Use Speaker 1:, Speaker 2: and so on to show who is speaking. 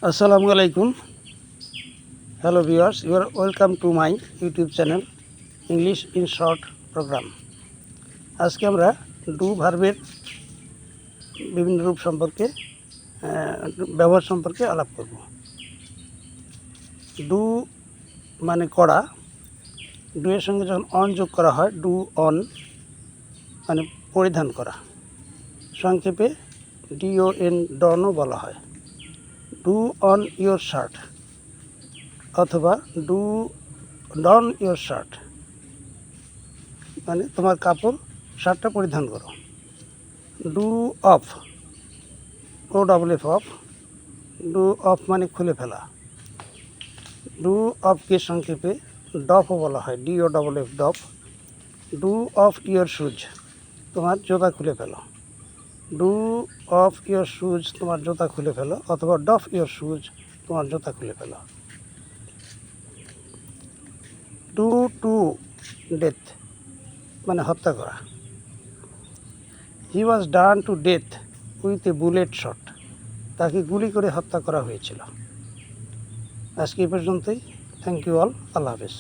Speaker 1: Assalamu alaikum. Hello viewers, you are welcome to my YouTube channel English in Short program. আজকে আমরা do ভার্বের বিভিন্ন রূপ সম্পর্কে ব্যবহার সম্পর্কে আলাপ করব। ডু মানে করা, ডু এর সঙ্গে যখন অন যোগ করা হয় ডু অন মানে পরিধান করা, সংক্ষেপে DON ডনও বলা হয়। ডু অন ইয়োর শার্ট অথবা ডু ডন ইয়োর শার্ট মানে তোমার কাপড় শার্টটা পরিধান করো। Do of, OFF of, do of মানে খুলে ফেলা। ডু অফকে সংক্ষেপে ডফও বলা হয়, DOFF doff. Do off your shoes, তোমার জুতা খুলে ফেলো। ডু অফ ইয়োর শুজ, তোমার জুতা খুলে ফেলো, অথবা ডফ ইয়োর শুজ, তোমার জুতা খুলে ফেলো। ডু টু ডেথ মানে হত্যা করা। He was done to death with a bullet shot, তাকে গুলি করে হত্যা করা হয়েছিল। আজকে এই পর্যন্তই। Thank you all. আল্লাহ হাফেজ।